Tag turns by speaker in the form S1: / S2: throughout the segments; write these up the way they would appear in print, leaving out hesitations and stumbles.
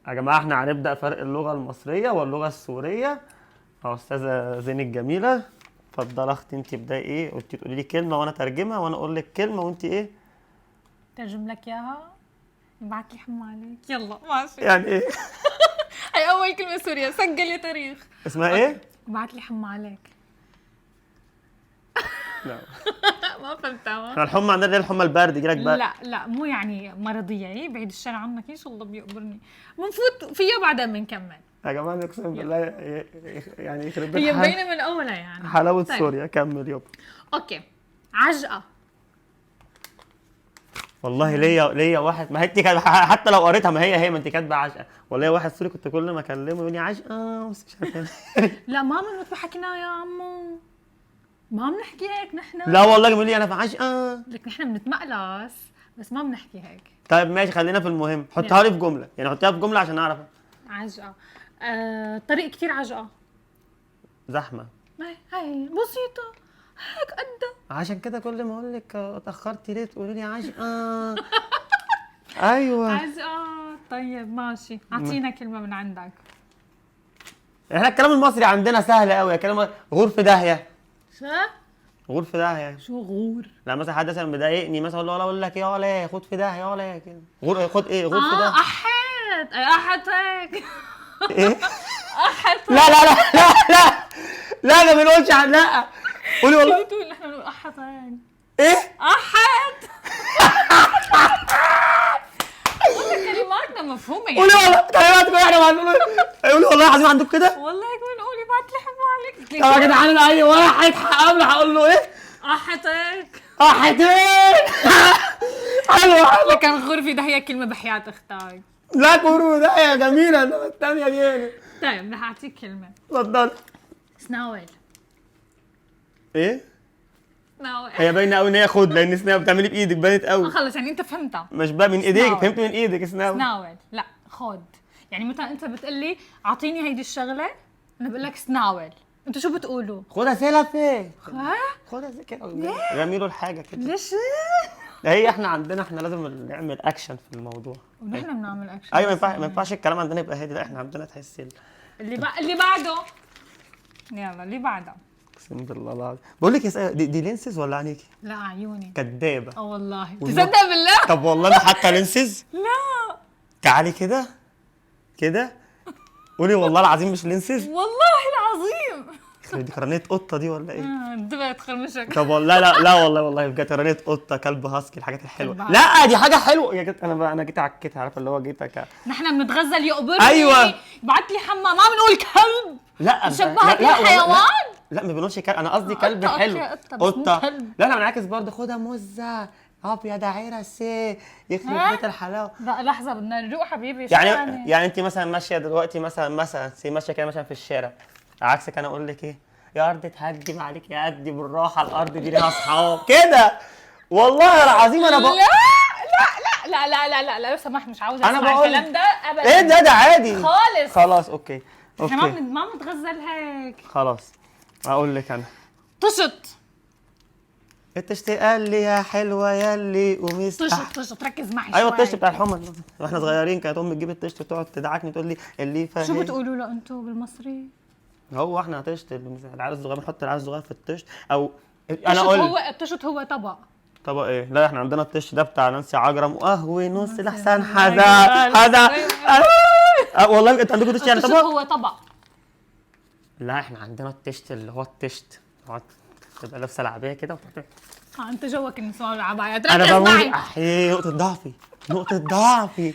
S1: يا جماعه احنا هنبدا فرق اللغه المصريه واللغه السوريه. استاذه زين الجميله، اتفضلي اختي انت ابداي. ايه قلتي؟ تقولي لي كلمه وانا ترجمها، وانا اقول لك كلمه وانت ايه
S2: ترجم لك اياها. يبعت لي حم عليك. يلا ماشي.
S1: يعني ايه؟
S2: هي اول كلمه سوريا. سجل يا تاريخ.
S1: اسمها ايه؟
S2: يبعت لي حم عليك.
S1: لا
S2: ما فهمتها.
S1: احنا الحمى عندنا اللي هي الحمى البارد يجي لك بقى.
S2: لا مو يعني مرضيه. ايه بعيد الشر عنك ان شاء الله بيقبرني. بنفوت فيها بعدين بنكمل.
S1: يا جماعه اقسم بالله يعني يخرب
S2: هي
S1: بيت
S2: مبينه من اولها يعني.
S1: حلاوه
S2: طيب.
S1: سوريا. كمل يابا.
S2: اوكي. عجقه.
S1: والله ليا واحد، ما هي انت حتى لو قريتها ما هي ما انت كاتبه عشقه. والله واحد سوري كنت كل ما اكلمه يقول لي عشقه بس مش عارف
S2: لا ما بنموت بحكينا يا عمو. ما بنحكي هيك نحن.
S1: لا والله بيقول لي انا في عشقه.
S2: لك نحن بنتمقلص بس ما بنحكي هيك.
S1: طيب ماشي خلينا في المهم. حطها لي في جمله، يعني حطيها في جمله عشان اعرف.
S2: عجقه. طريق كتير عجقه.
S1: زحمه.
S2: هاي بسيطه هيك قدها.
S1: عشان كده كل ما اقول لك اتاخرتي ليه تقولي لي عشقه. ايوه
S2: عجقه. طيب ماشي. اعطينا كلمه من عندك.
S1: احنا الكلام المصري عندنا سهل قوي. كلام غور في داهيه.
S2: شو؟
S1: غور في داهيه.
S2: شو غور؟
S1: لا مثلا حد مثلا مضايقني مثلا اقول لك يا ولا خد في داهيه يا ولا كده. غور خد ايه؟ غور في داهيه.
S2: احد احد هيك.
S1: ايه؟
S2: احد.
S1: لا لا لا لا لا لا ما بنقولش لا. قولي والله.
S2: بتقول نحن بنقول احد هيك.
S1: ايه؟
S2: احد. كلماتنا مفهومه يعني.
S1: قولي والله كلماتكم احنا ما بنقول. قولي والله العظيم عندكم كده.
S2: والله هيك بنقول. يبعت لي حب عليك.
S1: طب يا جدعان انا اي واحد هقابله هقول له ايه؟
S2: احد هيك.
S1: حيتين. حلوه حلوه.
S2: لكن غرفي ده هي كلمه بحياه اختك.
S1: لا كورو ده يا جميله، انما الثانيه دي ايه؟
S2: طيب رح اعطيك كلمه.
S1: اتفضل.
S2: سناول.
S1: ايه؟
S2: سناول.
S1: هي باينه قوي ان هي خد، لان سناوي بتعملي بايدك بانت قوي.
S2: خلص يعني انت فهمتها.
S1: مش بقى من ايديك،
S2: سناول.
S1: فهمت من ايدك سناوي.
S2: سناول. لا خد. يعني مثلا انت بتقلي اعطيني هيدي الشغله، انا بقول لك سناول. انتوا شو بتقولوا؟
S1: خدها سيلفي.
S2: ها؟
S1: خدها زي كده. رمي له الحاجه كده.
S2: ليش؟
S1: هي احنا عندنا احنا لازم نعمل اكشن في الموضوع.
S2: ونحن بنعمل اكشن.
S1: ايوه ما ينفعش الكلام عندنا يبقى هادي. لا احنا عندنا تحس
S2: اللي بعده. يلا اللي بعده.
S1: اقسم بالله العظيم. بقول لك يا دي لينسز ولا عينيكي؟
S2: لا عيوني.
S1: كدابه.
S2: والله
S1: والله.
S2: تصدق بالله؟
S1: طب والله انا حاطه لينسز.
S2: لا
S1: تعالي كده كده قولي والله العظيم مش لينسز.
S2: والله العظيم.
S1: دي قرنية قطه دي ولا ايه؟
S2: انتبه تخرمشك.
S1: طب والله لا والله بجد قرنية قطه كلب هاسكي الحاجات الحلوه.
S2: كلب
S1: لا دي حاجه حلوه يا جت. انا جيت عكيتها، عارفه اللي هو جيتك.
S2: نحن بنتغزل يقبرني.
S1: أيوة.
S2: بعت لي حمام. ما بنقول كلب.
S1: لا
S2: شبهت
S1: لا
S2: الحيوان.
S1: لا ما بنقولش كلب، انا قصدي كلب
S2: قطة،
S1: حلو.
S2: قطة، بس مو كلب.
S1: لا انا بنعكس برضه. خدها موزه ابيض عرسي يخرب بيت الحلاوه.
S2: لا لحظه بدنا نروق حبيبي.
S1: يعني انت مثلا ماشيه دلوقتي مثلا ماشيه كده مثلا في الشارع، عكسك انا اقول لك ايه؟ يا ارض تهجم عليك يا قدي بالراحه، الارض دي ليها اصحاب كده. والله العظيم انا
S2: لا لا لا لا لا لا لو سمحت مش عاوزه
S1: أنا
S2: اسمع
S1: بقول-
S2: الكلام ده ابدا.
S1: ايه ده عادي
S2: خالص.
S1: خلاص اوكي
S2: احنا
S1: اوكي
S2: ما بنتغزل هيك.
S1: خلاص. اقول لك انا
S2: طشت.
S1: التشت قال لي يا حلوه ياللي قومي
S2: طشت ركز معي
S1: ايوه
S2: شوي.
S1: الطشت بتاع الحمى. واحنا صغيرين كانت امي تجيب الطشت وتقعد تدعكني تقول لي اللي فاهم.
S2: شو بتقولوا له انتوا بالمصري؟
S1: هو احنا طشت العيال الصغير بنحط العيال الصغير في الطشت او انا
S2: طشت
S1: اقول
S2: هو الطشت هو طبق.
S1: طب ايه؟ لا احنا عندنا الطش ده بتاع نانسي عجرم وقهوه نص لحسن
S2: عجرم.
S1: حدا والله انت عندكم طش يعني
S2: الطشت
S1: طبق؟
S2: هو طبق.
S1: لا احنا عندنا الطشت اللي هو الطشت تبقى لابسه العبايه كده
S2: انت جوك النسوان والعبايات.
S1: انا
S2: ركز
S1: بقول
S2: معي.
S1: احيي نقطه ضعفي.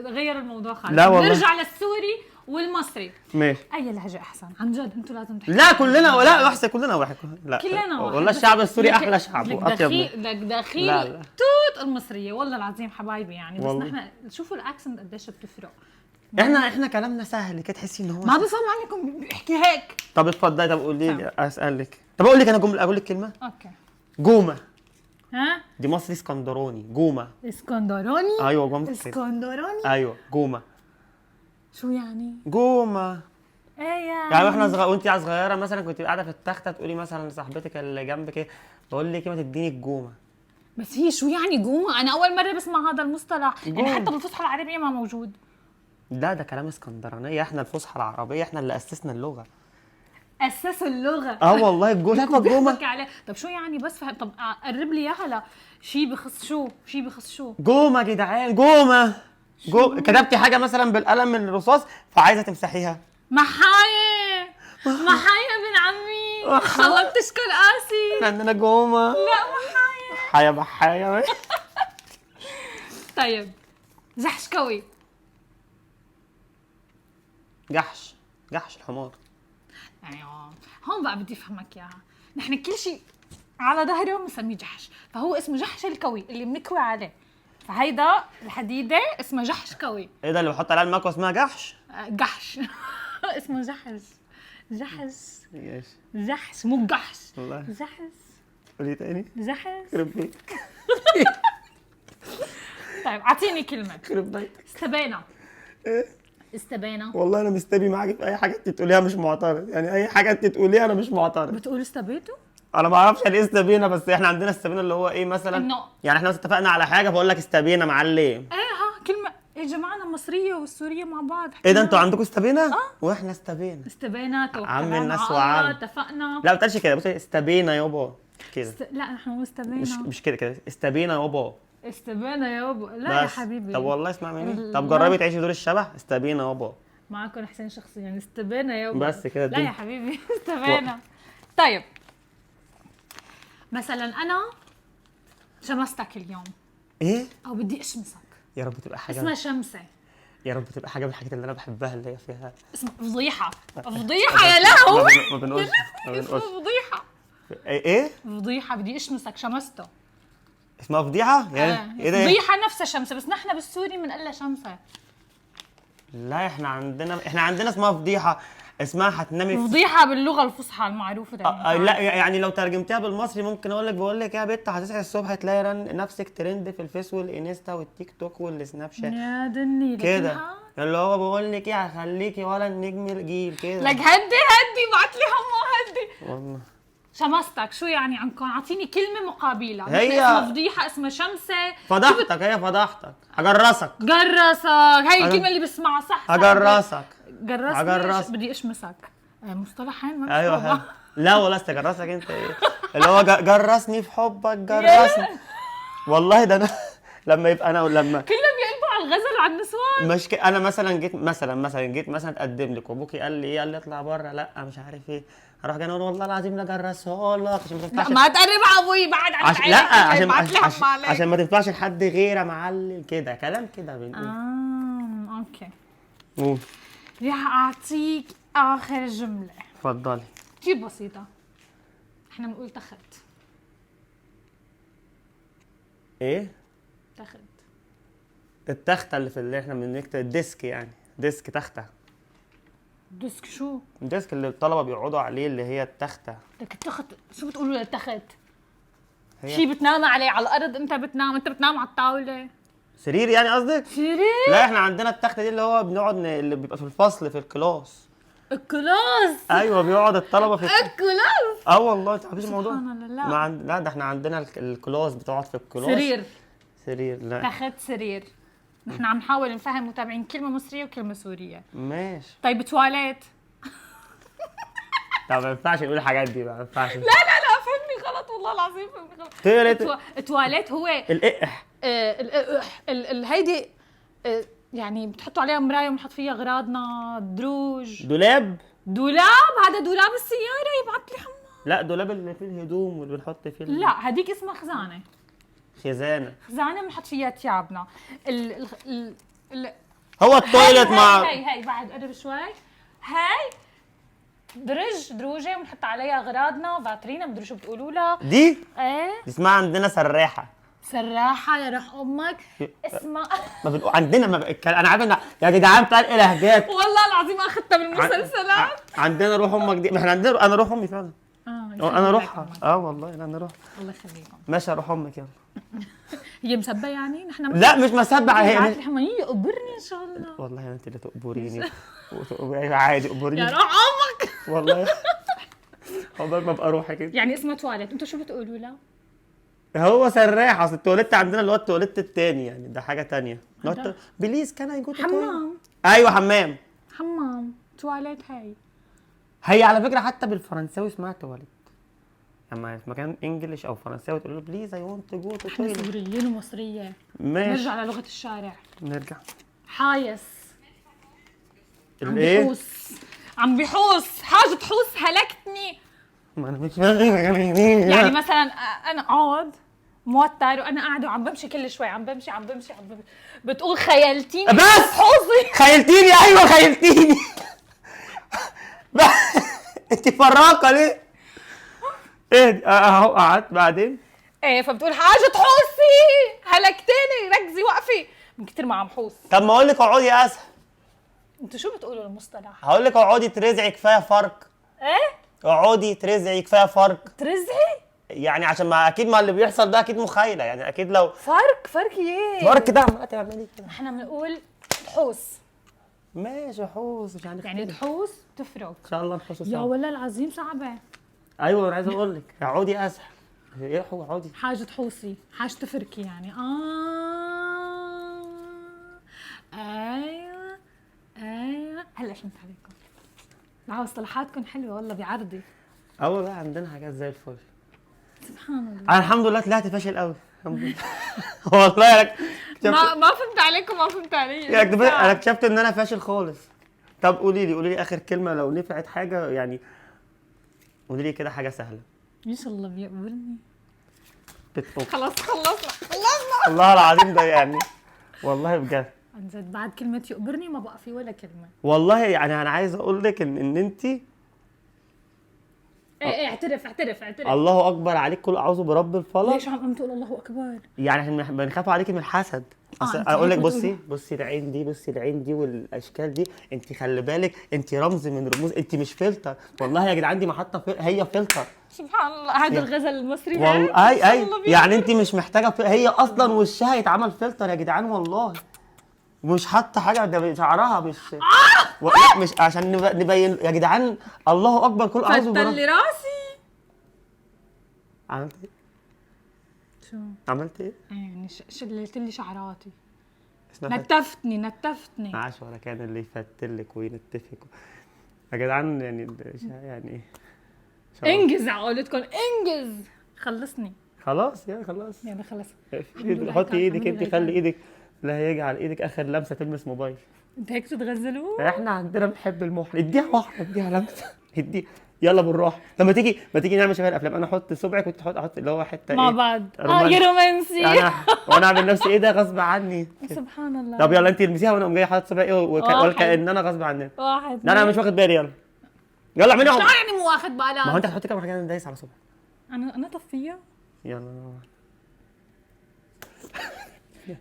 S2: لا غير الموضوع خالص.
S1: لا والله.
S2: نرجع للسوري والمصري.
S1: ماشي.
S2: اي لهجه احسن عن جد؟ انتوا لازم تحكوا.
S1: لا كلنا لا احسن كلنا واحد. لا
S2: كلنا واحد.
S1: والله الشعب السوري
S2: لك-
S1: احلى شعب
S2: لك
S1: واطيب.
S2: لك دخيل
S1: لا، لا.
S2: توت المصريه والله العظيم حبايبي يعني. بس
S1: والله.
S2: نحن شوفوا الاكسنت قديش بتفرق.
S1: احنا كلامنا سهل كده تحسي ان هو
S2: ما بفهم عليكم بيحكي هيك.
S1: طب اتفضلي. طب قولي لي اسالك. طب اقول لك انا جمله اقول لك كلمه.
S2: اوكي.
S1: جومه.
S2: ها
S1: دي مصري اسكندراني. جومه.
S2: اسكندراني.
S1: ايوه جومه.
S2: اسكندراني.
S1: ايوه جومه.
S2: شو يعني؟
S1: جومه
S2: ايه يعني؟
S1: يعني احنا وانت صغيره مثلا كنت قاعده في التخته تقولي مثلا لصاحبتك اللي جنبك ايه؟ بقول لك ما تديني الجومه.
S2: بس هي شو يعني جومه؟ انا اول مره بسمع هذا المصطلح. يعني
S1: جومة.
S2: حتى بالفصحى العربيه ما موجود.
S1: ده كلام اسكندرانيه، احنا الفصحى العربيه احنا اللي اسسنا اللغه.
S2: اسسوا اللغه.
S1: والله الجومه شايفه الجومه.
S2: بيحكي عليه. طب شو يعني بس فهم؟ طب قرب لي اياها. لا شيء بخص شو، شيء بخص شو.
S1: جومه يا جدعان، جومه. كتبتي حاجه مثلا بالقلم الرصاص فعايزه تمسحيها.
S2: محايا محايا بن عمي، خلصت تشكل قاسي.
S1: عندنا جومه.
S2: لا محايا.
S1: حيا بحايا.
S2: طيب جحش كوي.
S1: جحش الحمار.
S2: يعني هون بقى بدي افهمك اياها. نحن كل شيء على ظهره بنسميه جحش، فهو اسمه جحش الكوي اللي بنكوي عليه. فهيدا الحديده اسمها جحش كوي.
S1: ايه ده اللي بحط عليها المكوى اسمها جحش؟
S2: جحش. اسمه جحش.
S1: ماشي.
S2: جحش مو جحش.
S1: والله.
S2: جحش.
S1: قولي تاني.
S2: جحش.
S1: خرب بيت.
S2: طيب اعطيني كلمه.
S1: خرب بيتك.
S2: استبينا.
S1: ايه؟
S2: استبينا.
S1: والله انا مستبي معاكي في اي حاجه انت تقوليها مش معترض، يعني اي حاجه انت تقوليها انا مش معترض.
S2: بتقول استبيتوا؟
S1: انا ما اعرفش يعني ايه استبينا، بس احنا عندنا استبينا اللي هو ايه مثلا
S2: إنه-
S1: يعني احنا اتفقنا على حاجه فاقول لك استبينا معلم.
S2: ايه ها كلمه يا جماعه المصريه والسوريه مع بعض.
S1: ايه ده انتوا عندكم استبينا؟ واحنا استبينا.
S2: استبينا
S1: عم الناس وعم.
S2: اتفقنا.
S1: لا ما بتقولش كده، بصي استبينا يابا كده.
S2: لا نحن مو استبينا.
S1: مش كده استبينا يابا.
S2: استبينا يابا. لا يا
S1: بس.
S2: حبيبي.
S1: طب والله اسمع مني.
S2: لا.
S1: طب جربي تعيشي دور الشبح. استبينا يابا.
S2: معكم حسين شخصيا يعني استبينا يابا.
S1: بس كده
S2: لا يا حبيبي. استبينا. طيب مثلا انا شمستك اليوم
S1: ايه؟
S2: او بدي اشمسك.
S1: يا رب تبقى حاجه.
S2: اسمها شمسه.
S1: يا رب تبقى حاجه من الحاجات اللي انا بحبها اللي هي فيها.
S2: اسمها فضيحه. فضيحه يا لهوي.
S1: ما بنقولش.
S2: اسمها فضيحه.
S1: ايه؟
S2: فضيحه بدي اشمسك شمسته.
S1: اسمها فضيحه؟ يعني ايه ده؟
S2: فضيحه نفسها شمسه، بس نحن بالسوري بنقول لها شمسه.
S1: لا احنا عندنا اسمها فضيحه، اسمها هتنامي
S2: فضيحه باللغه الفصحى المعروفه ده.
S1: لا يعني لو ترجمتها بالمصري ممكن بقول لك يا بت هتصحي الصبح تلاقي نفسك ترند في الفيس والانستا والتيك توك والسناب شات
S2: يا دني
S1: كده، اللي هو بقول لك ايه هخليكي ولا النجم الجيل كده.
S2: لك هدي بعت لي حمو هدي.
S1: والله
S2: شمستك شو يعني عنكم؟ اعطيني كلمه مقابلها.
S1: هي
S2: اسمها فضيحه، اسمها شمسه.
S1: فضحتك. هي فضحتك. هجرسك.
S2: جرسك. هي الكلمه اللي بسمعها صح.
S1: هجرسك.
S2: جرسني. بدي اشمسك. مصطلحين ما
S1: ايوه لا والله استجرسك انت ايه اللي هو جرسني في حبك جرسني. والله ده انا لما يبقى انا ولما
S2: كلهم بيقلبوا على الغزل وعلى النسوان.
S1: مش انا مثلا جيت مثلا اتقدم لك وابوكي قال لي ايه، قال لي اطلع بره، لا مش عارف ايه، هروح جاي اقول والله العظيم لا جرسها لك عشان ما
S2: لا
S1: تنفعش.
S2: ما تقرب ابوي بعد عن
S1: عشان لا
S2: عشان
S1: عشان ما تنفعش لحد غير معلم كده كلام كده بنقول.
S2: اوكي.
S1: قول.
S2: رح اعطيك اخر جمله.
S1: اتفضلي.
S2: كثير بسيطه. احنا بنقول تخت.
S1: ايه؟
S2: تخت.
S1: التخته اللي احنا بنكتب الديسك، يعني ديسك تخته.
S2: ديسك شو؟
S1: الديسك اللي الطلبه بيقعدوا عليه اللي هي التخته.
S2: لك التخت شو بتقولوا للتخت؟
S1: هي
S2: شي بتنام عليه على الارض. انت بتنام على الطاوله.
S1: سرير يعني قصدك؟
S2: سرير.
S1: لا احنا عندنا التخته دي اللي هو بنقعد اللي بيبقى في الفصل في الكلاس.
S2: الكلاس.
S1: ايوه بيقعد الطلبه في
S2: الكلاس.
S1: والله ما تعرفيش الموضوع.
S2: سبحان الله. لا
S1: لا ده احنا عندنا الكلاس بتقعد في الكلاس. سرير لا.
S2: تخت سرير. نحن عم نحاول نفهم متابعين كلمه مصريه وكلمه سوريه.
S1: ماشي.
S2: طيب تواليت.
S1: طب ما ينفعش نقول الحاجات دي بقى، ما ينفعش.
S2: لا فهمني غلط والله العظيم فهمني غلط. تواليت هو
S1: الإقح.
S2: هيدي يعني بتحطوا عليها مرايه وبنحط فيها اغراضنا. دروج.
S1: دولاب.
S2: هذا دولاب السياره يبعت لي حمام.
S1: لا دولاب اللي فيه الهدوم واللي بنحط فيه
S2: لا هديك اسمها خزانه.
S1: خزانه
S2: بنحط فيها ثيابنا.
S1: هو التويلت مع
S2: هي بعد قرب شوي. هاي دروجه وبنحط عليها اغراضنا. فاترينا مدري شو بتقولوا لها
S1: دي.
S2: ايه
S1: دي اسمها عندنا سراحه.
S2: سراحه يا روح امك. اسمها
S1: ما بنقول عندنا انا عارف ان يا جدعان فرق لهجات.
S2: والله العظيم اخذتها بالمسلسلات.
S1: عندنا روح امك دي. ما احنا عندنا انا روح امي فعلا. انا روحها. والله انا روح.
S2: الله يخليكم.
S1: ماشي اروح امك يلا.
S2: هي مسبه يعني نحن
S1: لا مش مسبعه هي
S2: هي قبرني ان شاء الله.
S1: والله انت اللي تقبريني. عادي قبريني
S2: يا روح امك.
S1: والله عقبال ما ابقى روحي كده.
S2: يعني اسمها تواليت. انتوا شو بتقولوا لها؟
S1: هو سراح. اصل التواليت عندنا اللي هو التواليت التاني، يعني ده حاجه تانية. بليز كان اي جو تو
S2: حمام.
S1: ايوه حمام.
S2: حمام تواليت
S1: هي على فكره حتى بالفرنساوي اسمها تواليت. اما في مكان انجلش او فرنساوي تقول له بليز اي ونت تو جو تو
S2: احنا
S1: تويلت.
S2: سوريين ومصرية.
S1: ماشي
S2: نرجع للغة الشارع.
S1: نرجع.
S2: حايس. عم
S1: الايه؟
S2: بيحوس. عم بيحوس حاجة تحوس هلكتني.
S1: ما انا مش فاهم
S2: يعني مثلا انا اقعد موتر وانا قاعده وعم بمشي كل شوي عم بمشي بتقول خيلتيني
S1: بس
S2: حوصي.
S1: خيلتيني. ايوه خيلتيني. انت فراقه ليه؟ ايه اهو قعدت بعدين.
S2: ايه فبتقول حاجه تحوسي هلكتني ركزي وقفي من كتر ما عم حوس.
S1: طب ما اقول لك اقعدي اسهل.
S2: انتوا شو بتقولوا المصطلح؟
S1: هقول لك اقعدي ترزعي كفايه فرق.
S2: ايه
S1: اقعدي ترزعي كفايه فرق.
S2: ترزعي
S1: يعني عشان ما اكيد ما اللي بيحصل ده اكيد مخيله، يعني اكيد لو
S2: فرق ايه؟
S1: فرق ده عمال تعملي كده.
S2: احنا بنقول تحوس.
S1: ماشي حوس مش هنختلف.
S2: يعني تحوس تفرق.
S1: ان شاء الله نحوس
S2: يا
S1: سوا.
S2: والله العظيم صعبه.
S1: ايوه انا عايز اقول لك اقعدي اسهل. ايه اقعدي.
S2: حاجه تحوسي حاجه تفركي يعني ايوه هلا فهمت عليكم. لا مصطلحاتكم حلوه والله بعرضي.
S1: والله عندنا حاجات زي الفل.
S2: سبحان الله.
S1: انا الحمد لله طلعت فاشل قوي الحمد لله. والله انا
S2: ما فهمت عليكم ما فهمت علي.
S1: انا اكتشفت ان انا فاشل خالص. طب قولي لي اخر كلمه لو نفعت حاجه يعني. قولي لي كده حاجه سهله.
S2: ان شاء الله بيقبرني.
S1: بتفوق.
S2: خلصنا
S1: والله العظيم ده يعني والله بجد.
S2: عن جد بعد كلمه يقبرني ما بقى في ولا كلمه.
S1: والله يعني انا عايز اقول لك ان انت
S2: ايه اعترف
S1: الله اكبر عليك. كل اعوذ برب الفلق.
S2: ليش عم تقول الله اكبر؟
S1: يعني احنا بنخاف عليكي من الحسد. اصل
S2: أنت
S1: اقول لك
S2: هيك
S1: بصي العين دي، بصي العين دي والاشكال دي، انت خلي بالك انت رمز من رموز، انت مش فلتر والله يا جدعان، دي محطه هي فلتر.
S2: سبحان الله هذا الغزل المصري.
S1: والله اي يعني انت مش محتاجه هي اصلا وشها يتعمل فلتر يا جدعان والله. مش حاطه حاجه، ده شعرها مش لا مش عشان نبين يا جدعان. الله اكبر. كل اعوذ برب.
S2: لي راسي.
S1: عملت ايه؟
S2: شو؟
S1: عملت ايه؟
S2: يعني شلت لي شعراتي.
S1: اسمها
S2: نتفتني
S1: عاش ولا كان اللي يفتلك وينتفك يا جدعان يعني
S2: انجز عقولتكم انجز. خلصني
S1: خلاص يا خلاص.
S2: يعني خلص.
S1: حطي ايدك انت، خلي ايدك لا يجعل ايدك اخر لمسه تلمس موبايل.
S2: انت هيك تتغزلوا؟
S1: احنا عندنا بنحب المحن. اديها واحده اديها لمسه اديها يلا بالراحه. لما تيجي نعمل شبه الافلام، انا احط صبعك وانت احط اللي هو حته
S2: مع
S1: ايه
S2: بعض.
S1: رومانسي.
S2: يا رومانسي.
S1: وانا اعمل نفسي ايه ده غصب عني.
S2: سبحان الله.
S1: طب يلا انت المسيها وانا قوم جاي حاطط صبعي ايه وكأن انا غصب عني.
S2: واحد
S1: لا انا مش واخد بالي. يلا اعملي.
S2: شو يعني مو واخد بالك؟
S1: ما هو انت هتحطي كام حاجه انا دايس على صبعك.
S2: انا طفيه.
S1: يلا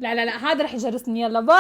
S2: لا هذا رح يجرسني. يلا باي.